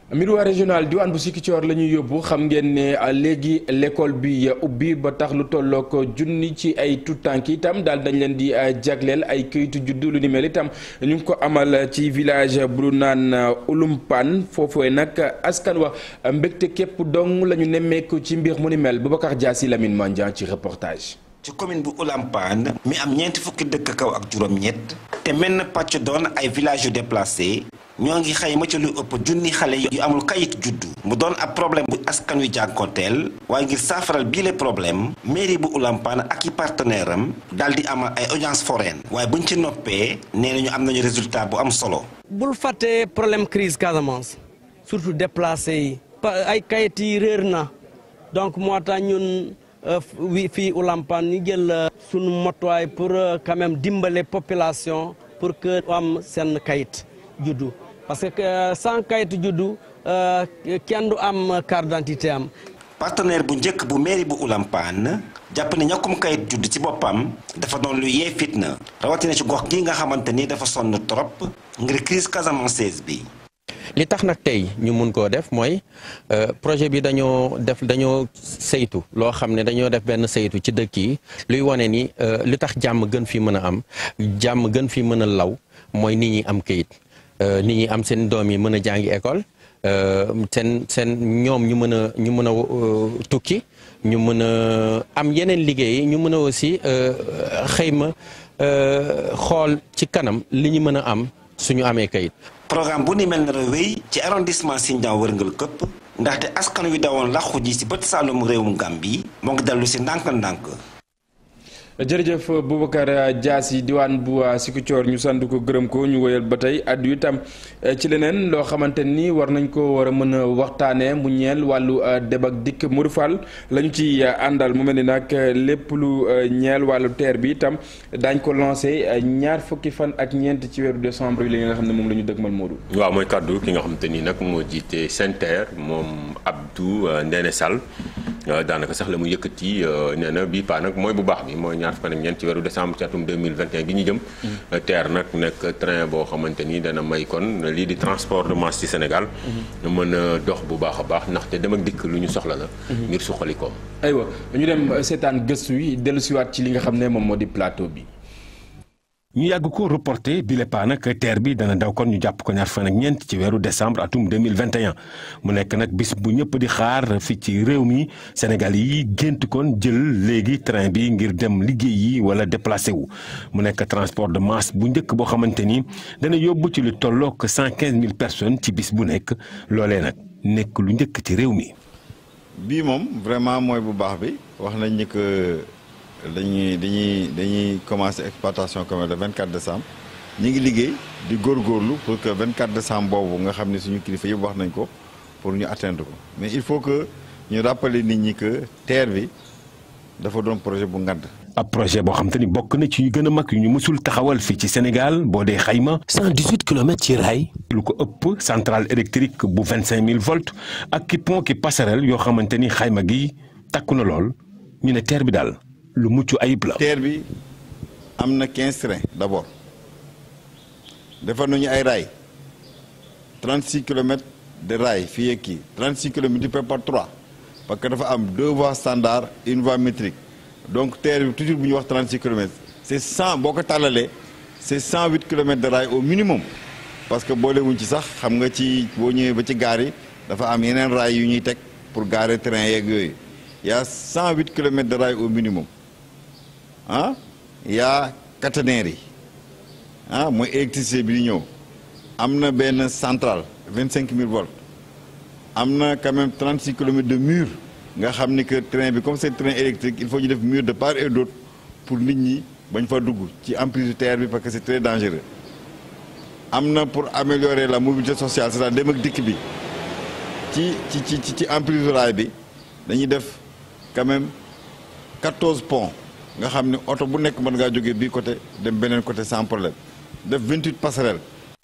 Miroir régional diwaan bu Ziguinchor la ñuy yóbbu xam ngeen ne léegi l'école bi ubbi ba tax lu tollook junni ci ay tuutànk itam daal dañ leen di jagleel ay këyitu juddu lu ni mel itam ñu ngi ko amal ci village bu naan Ouloumpane foofee nag askan wa mbégte képp dong la ñu nemmeeku ci mbir mu ni mel Boubacar Diassi Lamine Mandian ci reportage. ci commune bu Ouloumpane mi am ñeenti fukki dëkk kaw ak juróom-ñett te menn pàcc doon ay villages yu déplacé ñoo ngi xayma ci lu ëpp junni xale yu amul kayit juddu mu doon ab problème bu askan wi jànkoonteel waaye ngir saafaral bii le problème mairie bu Ouloumpane ak i partenaire am daal di amal ay audience foraine waaye buñ ci noppee nee nañu am nañu résultat bu am solo. bul fàtte problème crise Casamance surtout déplacé yi ay kayit yi réer na donc moo tax ñun fii Ouloumpane ñu jël sunu motuwaay pour quand même dimbale population pour que am seen kayit juddu parce que sans kayit juddu kenn du am carte d'identité am. partenaire bu njëkk bu mairie bu Ouloumpane jàpp ne ñàkkum kayit juddu ci boppam dafa doon lu yee fitna rawatina ci gox gi nga xamante ni dafa sonn trop ngir crise casamançaise bi. li tax nag tey ñu mun koo def mooy projet bi dañoo saytu loo xam ne dañoo def benn saytu ci dëkk yi luy wane ni li tax jàmm gën fi mën a am jàmm gën fi mën a law mooy nit ñi am kayit nit ñi am seen doom yi mën a jàngi école seen ñoom ñu mën a tukki ñu mën a am yeneen liggéey ñu mën a aussi xëyma xool ci kanam li ñu mën a am suñu amee kayit. programme bu ni mel na wéy ci arrondissement Sindian wërngal këpp ndaxte askan wi dawoon làqu ji ci bët saalum réewum Gambie moo ngi dellu si ndànk-ndànk. jërëjëf Boubacar Diassi diwaan bu Ziguinchor ñu sant ko gërëm ko ñu woyal ba tey addu itam ci leneen loo xamante ni war nañ ko war a mën a waxtaanee mu ñeel wàllu dem ak dikk Modou Fall lañu ci àndal mu mel ni nag lépp lu ñeel wàllu TER bi itam daañ ko lancé ñaar fukki fan ak ñeent ci weeru décembre yi li nga xam ne moom la ñu dëgmal Modou. waaw mooy kàddu ki nga xamante ni nag moo jiite SENTER moom Abdou Ndéné Sall daanaka sax la mu yëkkati nee na bii paa nag mooy bu baax bi mooy ñaar fukk ak ñeent ci weeru décembre ci atum 2021 gi ñu jëm. TER nag nekk train boo xamante ni dana may kon lii di transport de masse ci Sénégal. mën a dox bu baax a baax ndaxte dem ak dikk lu ñu soxla la. ngir suqali ko. aywa ñu dem seetaan gëstu yi dellusiwaat ci li nga xam ne moom moo di plateau bi. ñu yàgg ko reporté bi le pas nag TER bi dana daw kon ñu jàpp ko ñaar fan ak ñeent ci weeru décembre atum 2021 mu nekk nag bis bu ñëpp di xaar fii ci réew mi Sénégal yi gént kon jël léegi train bi ngir dem liggéey yi wala déplacé wu mu nekk transport de masse bu njëkk boo xamante ni dana yóbbu ci lu tollook 115 000 personnes ci bis bu nekk loolee nag nekk lu njëkk ci réew mi. bii moom vraiment mooy bu baax bi wax nañ ni que dañuy commencer exploitation comme le 24 décembre ñi ngi liggéey di góorgóorlu pour que 24 décembre boobu nga xam ne suñu kilifa yëpp wax nañ ko pour ñu atteindre ko mais il faut que ñu rappeler nit ñi que TER bi dafa doon projet bu ngand. ab projet boo xam te ni bokk na ci yu gën a mag yu ñu mësul taxawal fii ci Sénégal boo dee xayma. 118 kilomètres ci raay. lu ko ëpp centrale électrique bu 25000 volts ak ki pont ki passerelle yoo xamante ni xayma gi takku na lool ñu ne TER bi daal. lu mucc ayib la. TER bi am na 15 trains d'abord defar nañu ay raay 36 kilomètres de raay fii ak kii 36 kilomètres du par 3 parce que dafa am 2 voies standard une voie métrique donc TER bi toujours bu ñu wax 36 kilomètres c'est 100 boo ko tàllalee c'est 108 kilomètres de raay au minimum parce que boolewuñ ci sax xam nga ci boo ñëwee ba ci gaar yi dafa am yeneen raay yu ñuy teg pour garer train yeeg yooyu y a 108 kilomètres de raay au minimum. yaa caténaires yi mooy électricité bi di ñëw am na benn centrale 25000 volts am na quand même 36 kilomètres de mur nga xam ni que train bi comme c'est train électrique il faut ñu def mur de part et d'autre pour nit ñi bañ fa dugg ci emprise TER bi parce que c'est très dangereux am na pour améliorer la mobilité sociale c'est-à-dire dem ak dikk bi ci emprise rail bi dañuy def quand même 14 ponts nga xam ne oto bu nekk mën ngaa jógee bii côté dem beneen côté sans problème def 28 passerelles.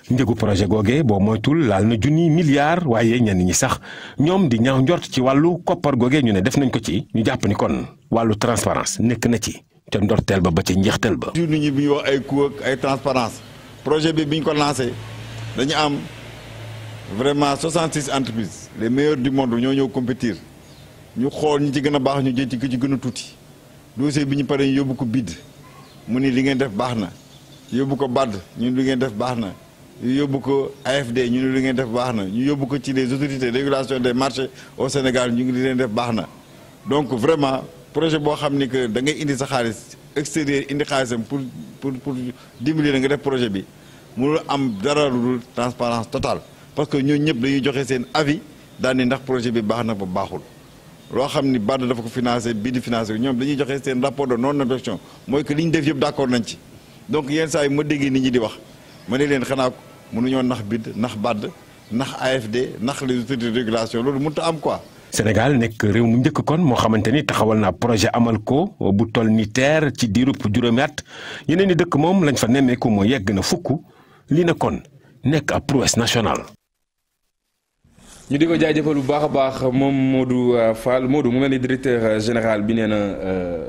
njëgu projet googee boo moytul laal na junni milliards waaye ñenn ñi sax ñoom di ñaaw njort ci wàllu koppar googee ñu ne def nañ ko ci ñu jàpp ni kon wàllu transparence nekk na ci te ndorteel ba ci njeexteel ba. toujours nit ñi bi ñu wax ay coût ak ay transparence projet bi ñu ko lancé dañu am vraiment 66 entreprises les meilleurs du monde ñoo ñëw compétir ñu xool ñi ci gën a baax ñu jël ci ki ci gën a tuuti dossier bi ñu paree ñu yóbbu ko BID mu ni li ngeen def baax na yóbbu ko BAD ñu li ngeen def baax na ñu yóbbu ko AFD ñu ne li ngeen def baax na ñu yóbbu ko ci les autorités de régulation des marchés au Sénégal ñu ngi li leen def baax na donc vraiment projet boo xam ni que da ngay indi sa xaalis extérieur indi xaalisam pour dimbali la nga def projet bi mënul am dara lu dul transparence totale parce que ñooñu ñëpp dañuy joxe seen avis daal ni ndax projet bi baax na ba baaxul loo xam ni BAD dafa ko financé bii di financé ñoom dañuy joxe seen rapport de non objection mooy que li ñu def yëpp d'accord nañ ci donc yenn saa yi ma déggee nit ñi di wax ma ne leen xanaa mënuñoo nax BID nax BAD nax AFD nax les autorités de régulation loolu mënut a am quoi. Sénégal nekk réew mu njëkk kon moo xamante ni taxawal naa projet amal ko bu toll ni TER ci diirub juróomi at yeneen i dëkk moom lañ fa nemmeeku moo yegg na fukk lii na kon nekk ab prouesse nationale. ñu di ko jaajëfal bu baax a baax moom Modou Fall Modou mu mel ni directeur général bi nee na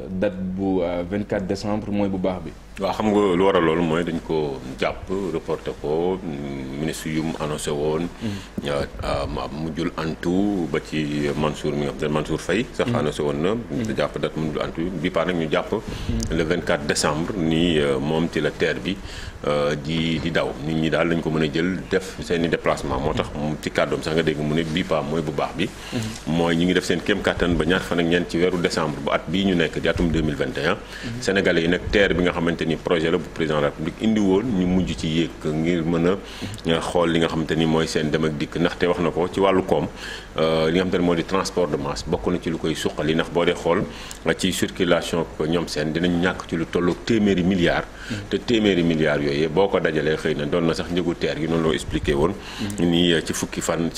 date bu 24 décembre mooy bu baax bi. waaw xam nga lu waral loolu mooy dañ ko jàpp reporté ko ministre yu mu annoncé woon. mujjul antu ba ci Mansour mi nga xam ne Mansour Faye sax annoncé woon na. te jàpp date mujjul antu bi paa nag ñu jàpp le 24 décembre ni moom ci la TER bi di daw nit ñi daal lañ ko mën a jël def seen i déplacement moo tax ci kàddoom sax nga dégg mu ne bii paa mooy bu baax bi. mooy ñi ngi def seen kéem kattan ba ñaar fan ak ñeent ci weeru décembre bu at bii ñu nekk di atum 2021. Sénégalais yi nag TER bi nga xamante ni projet la bu président de la République indi woon ñu mujj ci yéeg ngir mën a xool li nga xamante ni mooy seen dem ak dikk ndaxte wax na ko ci wàllu koom li nga xamante ni moo di transport de masse bokk na ci lu koy suqali ndax boo dee xool ci circulation ko ñoom seen dinañ ñàkk ci lu tolloog téeméeri milliards te téeméeri milliards yooyu boo ko dajalee xëy na doon na sax njëgu TER gi noonu loo expliqué woon ni ci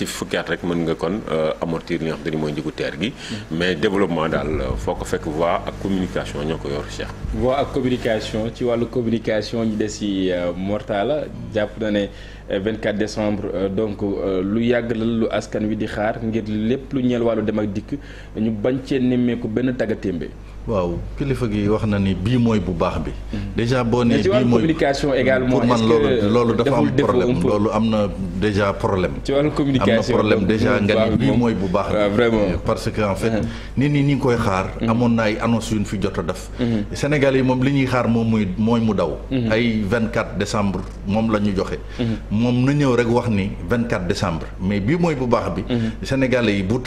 fukki at rek mën nga kon amortir li nga xamante ni mooy njëgu TER gi mais développement daal foo ko fekk voie ak communication ñoo ko yor Cheikh. voie ak communication ci wàllu communication ñi des ci Mortala jàpp na ne 24 décembre donc lu yàgg la lu askan wi di xaar ngir lépp lu ñeel wàllu dem ak dikk ñu bañ cee nemmeeku benn tàggatémbe. waaw kilifa gi wax na ni bii mooy bu baax bi. déjà boo nee bii mooy communication également. pour man loolu dafa am problème loolu am na déjà problème. ci wàllu communication am na problème déjà nga ni bii mooy bu baax bi. vraiment parce que en fait nit ñi ngi koy xaar. amoon na ay annonce yu ñu fi jot a def. Sénégal yi moom li ñuy xaar moom mooy mu daw. ay 24 décembre moom la ñu joxe. moom na ñëw rek wax ni 24 décembre mais bii mooy bu baax bi. Sénégalais yi bu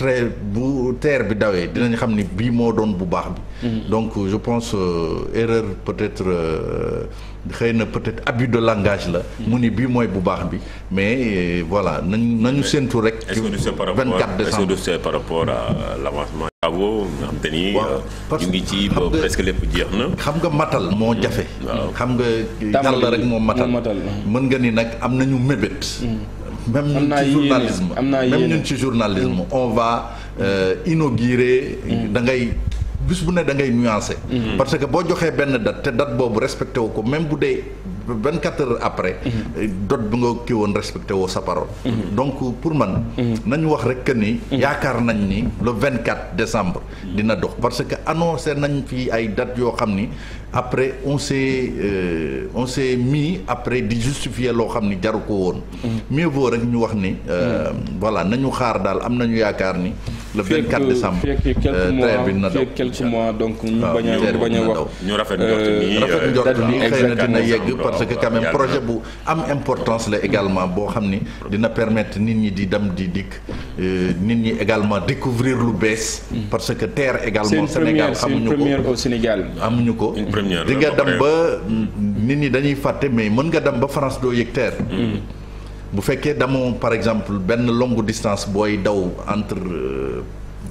TER bi dawee dinañ xam ni bii moo doon bu baax bi. donc je pense erreur peut-être xëy na peut-être abus de langage la. mu ni bii mooy bu baax bi mais voilà nañu séntu rek. 24 décembre est-ce que c'est par rapport à l'avancement travaux nga xam te ni ñu ngi ci ba presque lépp jeex na. xam nga matal moo jafe. xam nga yàlla rek moo matal mën nga ni nag am nañu mébét. même ñun ci journalisme on va inaugurer da ngay bis bu ne da ngay nuancer. parce que boo joxee benn date te date boobu respecté wu ko même bu dee 24 heures après. date bi nga kii woon respecté woo sa parole. donc pour man. nañu wax rek que ni. yaakaar nañ ni le 24 décembre. dina dox parce que annoncé nañ fi ay dates yoo xam ni après on s'est mis après di justifier loo xam ni jaru ko woon. mieux vaut rek ñu wax ni voilà nañu xaar daal am nañu yaakaar ni. le 24 décembre TER bi dina daw quelques mois donc ñu bañ a wax ñu rafet njort ni xëy na dina yegg parce que quand même projet bu am importance la également boo xam ni dina permettre nit ñi di dem di dikk nit ñi également découvrir lu bees parce que TER également Sénégal xamuñu ko c'est une première au Sénégal amuñu ko di nga dem ba nit ñi dañuy fàtte mais mën nga dem ba France doo yëg TER bu fekkee damoo par exemple benn longue distance booy daw entre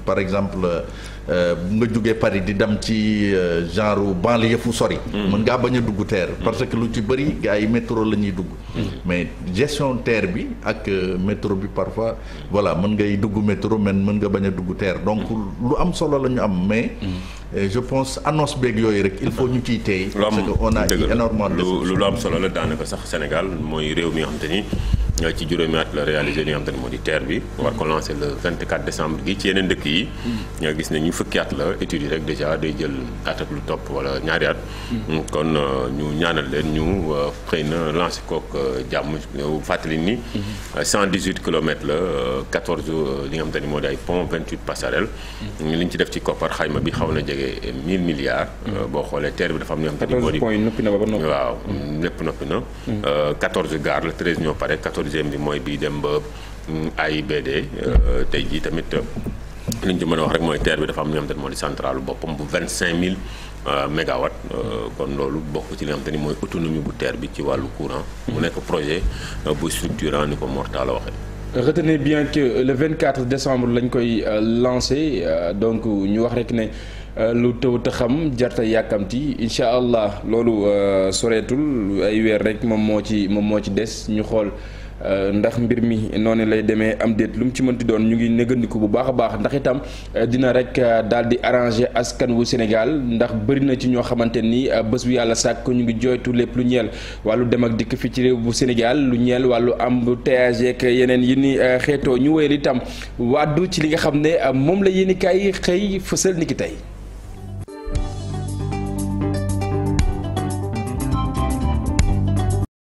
par exemple nga jógee Paris di dem ci genre banlieue fu sori. mën ngaa bañ a dugg TER parce que lu ci bëri gars yi métro la ñuy dugg. mais gestion TER bi ak métro bi parfois voilà mën ngay dugg métro mais mën nga bañ a dugg TER donc lu am solo la ñu am mais je pense annonce beeg yooyu rek il faut ñu ciy teey parce que on a énormément de lu am solo la daanaka sax Sénégal mooy réew mi nga xam te ni ci juróomi at la réalisé li nga xamante ne moo di TER bi war ko lancé le 24 décembre gi ci yeneen dëkk yi nga gis ne ñu fukki at la études yi rek déjà day jël at ak lu topp wala ñaari at kon ñu ñaanal leen ñu xëy na lancé kook jàmm fàttali ni 118 kilomètres la 14 li nga xamante ni moo di ay pont 28 passerelles li ñu ci def ci koppar xayma bi xaw na jege 1000 milliards boo xoolee TER bi dafa am li nga xamante ni moo di waaw lépp noppi na 14 gares la 13 ñoo pare 14e bi mooy bii dem ba AIBD tey jii tamit li ñu ci mën a wax rek mooy TER bi dafa am li nga xamante ni moo di centrale boppam bu 25000 mégawatts kon loolu bokk ci li nga xamante ni mooy autonomie bu TER bi ci wàllu courant mu nekk projet bu structurant ni ko Mortala waxee. Retenez bien que le 24 décembre lañ koy lancé donc ñu wax rek ne lu tëw te xam jarta yàkkamti incha allah loolu soreetul ay weer rek moom moo ci des ñu xool ndax mbir mi noonu lay demee am déet lu mu ci mënti doon ñu ngi négandiku bu baax a baax ndax itam dina rek daal di arranger askan wu Sénégal ndax bëri na ci ñoo xamante ni bés bu yàlla sàkk ñu ngi jooytu lépp lu ñeel wàllu dem ak dikk fi ci réew bu Sénégal lu ñeel wàllu embouteillage ak yeneen yi ni xeetoo ñu wéyal itam wàddu ci li nga xam ne moom la yéen i kaay xëy fësal ni ki tey.